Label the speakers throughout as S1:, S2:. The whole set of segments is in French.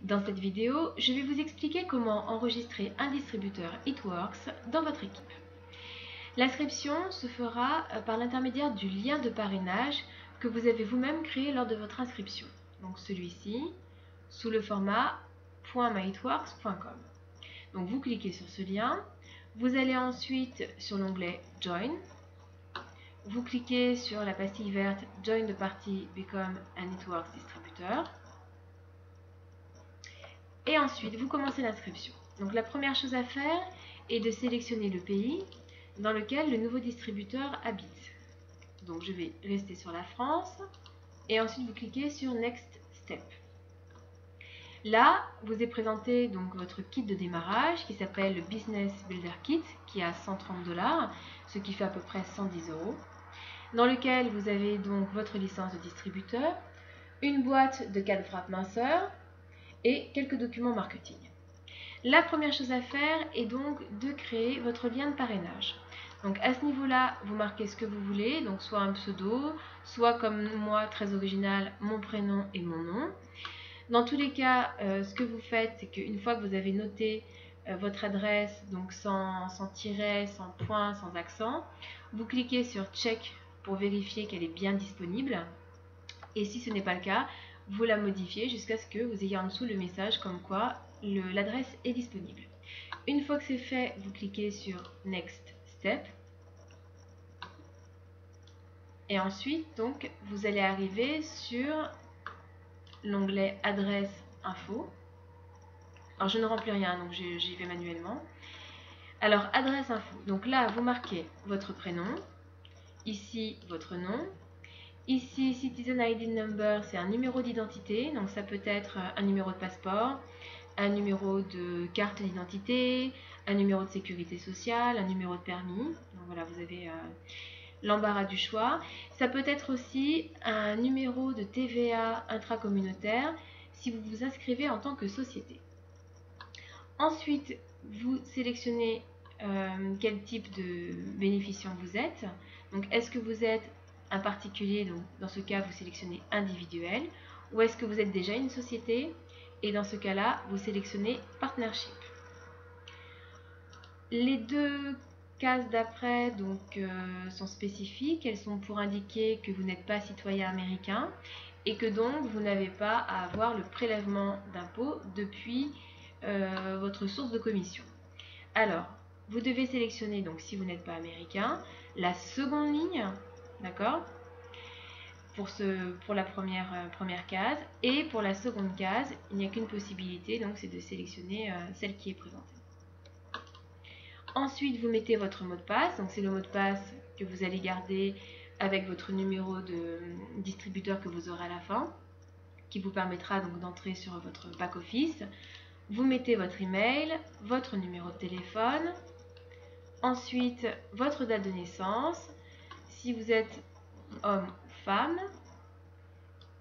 S1: Dans cette vidéo, je vais vous expliquer comment enregistrer un distributeur HitWorks dans votre équipe. L'inscription se fera par l'intermédiaire du lien de parrainage que vous avez vous-même créé lors de votre inscription. Donc celui-ci, sous le format .myhitworks.com. Donc vous cliquez sur ce lien, vous allez ensuite sur l'onglet Join. Vous cliquez sur la pastille verte Join the Party Become an HitWorks Distributor. Et ensuite, vous commencez l'inscription. Donc la première chose à faire est de sélectionner le pays dans lequel le nouveau distributeur habite. Donc je vais rester sur la France et ensuite vous cliquez sur Next Step. Là, vous est présenté donc votre kit de démarrage qui s'appelle le Business Builder Kit qui a 130 $, ce qui fait à peu près 110 €, dans lequel vous avez donc votre licence de distributeur, une boîte de 4 wraps minceur et quelques documents marketing. La première chose à faire est donc de créer votre lien de parrainage. Donc à ce niveau-là, vous marquez ce que vous voulez, donc soit un pseudo, soit comme moi, très original, mon prénom et mon nom. Dans tous les cas, ce que vous faites, c'est qu'une fois que vous avez noté votre adresse, donc sans tiret, sans point, sans accent, vous cliquez sur Check pour vérifier qu'elle est bien disponible. Et si ce n'est pas le cas, vous la modifiez jusqu'à ce que vous ayez en dessous le message comme quoi l'adresse est disponible. Une fois que c'est fait, vous cliquez sur Next Step. Et ensuite, donc, vous allez arriver sur l'onglet Adresse Info. Alors, je ne remplis rien, donc j'y vais manuellement. Alors, Adresse Info. Donc là, vous marquez votre prénom. Ici, votre nom. Ici, Citizen ID Number, c'est un numéro d'identité, donc ça peut être un numéro de passeport, un numéro de carte d'identité, un numéro de sécurité sociale, un numéro de permis. Donc voilà, vous avez l'embarras du choix. Ça peut être aussi un numéro de TVA intracommunautaire si vous vous inscrivez en tant que société. Ensuite, vous sélectionnez quel type de bénéficiant vous êtes. Donc, est-ce que vous êtes un particulier, donc dans ce cas vous sélectionnez individuel, ou est-ce que vous êtes déjà une société, et dans ce cas-là vous sélectionnez partnership. Les deux cases d'après donc sont spécifiques, elles sont pour indiquer que vous n'êtes pas citoyen américain et que donc vous n'avez pas à avoir le prélèvement d'impôt depuis votre source de commission. Alors, vous devez sélectionner, donc si vous n'êtes pas américain, la seconde ligne, d'accord, pour la première case, et pour la seconde case, il n'y a qu'une possibilité, donc c'est de sélectionner celle qui est présentée. Ensuite, vous mettez votre mot de passe, donc c'est le mot de passe que vous allez garder avec votre numéro de distributeur que vous aurez à la fin, qui vous permettra donc d'entrer sur votre back-office. Vous mettez votre email, votre numéro de téléphone, ensuite votre date de naissance, si vous êtes homme ou femme,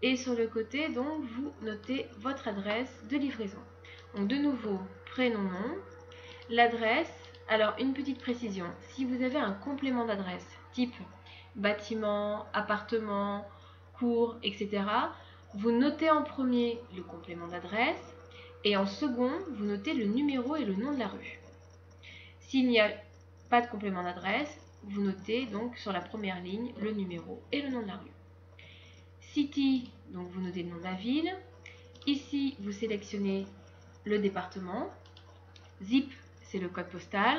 S1: et sur le côté donc vous notez votre adresse de livraison. Donc de nouveau, prénom, nom, l'adresse. Alors une petite précision, si vous avez un complément d'adresse type bâtiment, appartement, cours, etc., vous notez en premier le complément d'adresse et en second, vous notez le numéro et le nom de la rue. S'il n'y a pas de complément d'adresse, vous notez donc sur la première ligne le numéro et le nom de la rue. City, donc vous notez le nom de la ville. Ici, vous sélectionnez le département. Zip, c'est le code postal.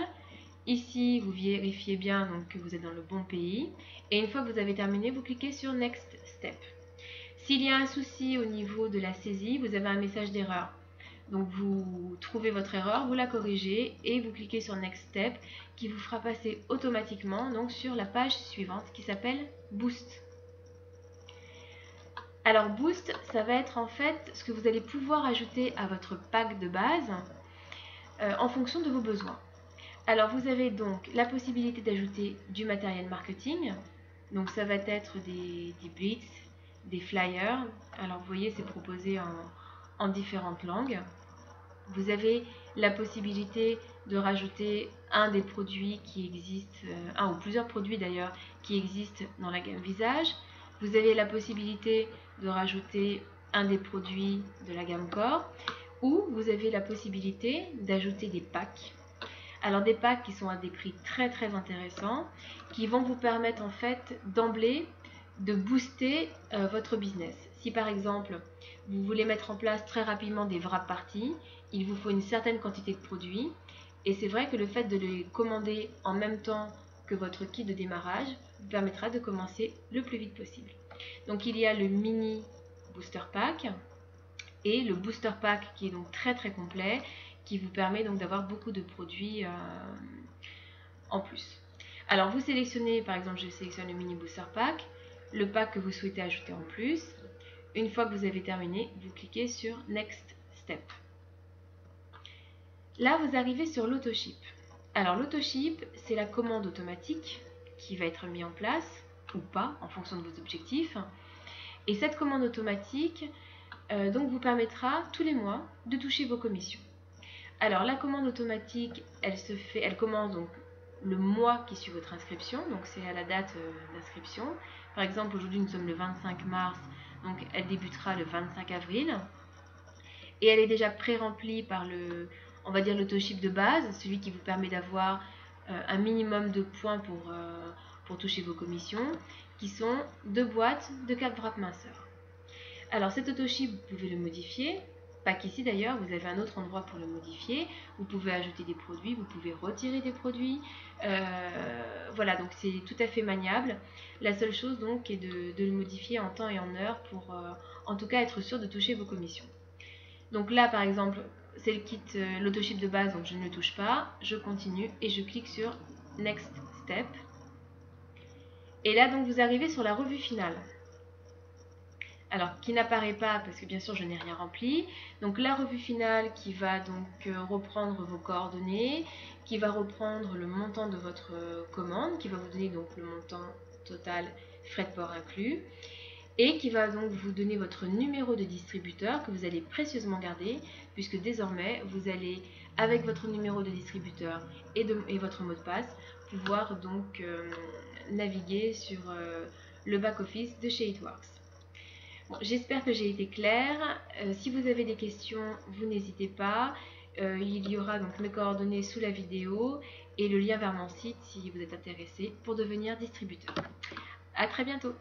S1: Ici, vous vérifiez bien donc, que vous êtes dans le bon pays. Et une fois que vous avez terminé, vous cliquez sur Next Step. S'il y a un souci au niveau de la saisie, vous avez un message d'erreur. Donc vous trouvez votre erreur, vous la corrigez et vous cliquez sur Next Step qui vous fera passer automatiquement donc, sur la page suivante qui s'appelle Boost. Alors Boost, ça va être en fait ce que vous allez pouvoir ajouter à votre pack de base en fonction de vos besoins. Alors vous avez donc la possibilité d'ajouter du matériel marketing, donc ça va être des blitz, des flyers. Alors vous voyez, c'est proposé en différentes langues. Vous avez la possibilité de rajouter un des produits qui existent, un ou plusieurs produits d'ailleurs, qui existent dans la gamme visage. Vous avez la possibilité de rajouter un des produits de la gamme corps. ou vous avez la possibilité d'ajouter des packs. Alors des packs qui sont à des prix très très intéressants, qui vont vous permettre en fait d'emblée de booster votre business. Si par exemple vous voulez mettre en place très rapidement des wrap parties, il vous faut une certaine quantité de produits, et c'est vrai que le fait de les commander en même temps que votre kit de démarrage vous permettra de commencer le plus vite possible. Donc il y a le mini booster pack et le booster pack qui est donc très très complet, qui vous permet donc d'avoir beaucoup de produits en plus. Alors vous sélectionnez, par exemple je sélectionne le mini booster pack, le pack que vous souhaitez ajouter en plus. Une fois que vous avez terminé, vous cliquez sur Next Step. Là vous arrivez sur l'autoship. Alors l'autoship, c'est la commande automatique qui va être mise en place, ou pas, en fonction de vos objectifs. Et cette commande automatique donc vous permettra tous les mois de toucher vos commissions. Alors la commande automatique, elle commence donc le mois qui suit votre inscription, donc c'est à la date d'inscription. Par exemple, aujourd'hui nous sommes le 25 mars, donc elle débutera le 25 avril. Et elle est déjà pré-remplie par on va dire l'autoship de base, celui qui vous permet d'avoir un minimum de points pour toucher vos commissions, qui sont 2 boîtes de 4 wraps minceurs. Alors cet autoship, vous pouvez le modifier, pas qu'ici d'ailleurs, vous avez un autre endroit pour le modifier, vous pouvez ajouter des produits, vous pouvez retirer des produits, voilà, donc c'est tout à fait maniable. La seule chose donc est de le modifier en temps et en heure pour en tout cas être sûr de toucher vos commissions. Donc là par exemple, c'est le kit, l'autoship de base, donc je ne le touche pas, je continue et je clique sur Next Step. Et là donc vous arrivez sur la revue finale. Alors, qui n'apparaît pas parce que bien sûr je n'ai rien rempli. Donc la revue finale qui va donc reprendre vos coordonnées, qui va reprendre le montant de votre commande, qui va vous donner donc le montant total frais de port inclus, et qui va donc vous donner votre numéro de distributeur que vous allez précieusement garder, puisque désormais vous allez, avec votre numéro de distributeur et votre mot de passe, pouvoir donc naviguer sur le back-office de chez It Works. Bon, j'espère que j'ai été claire. Si vous avez des questions, vous n'hésitez pas. Il y aura donc mes coordonnées sous la vidéo et le lien vers mon site si vous êtes intéressé pour devenir distributeur. À très bientôt.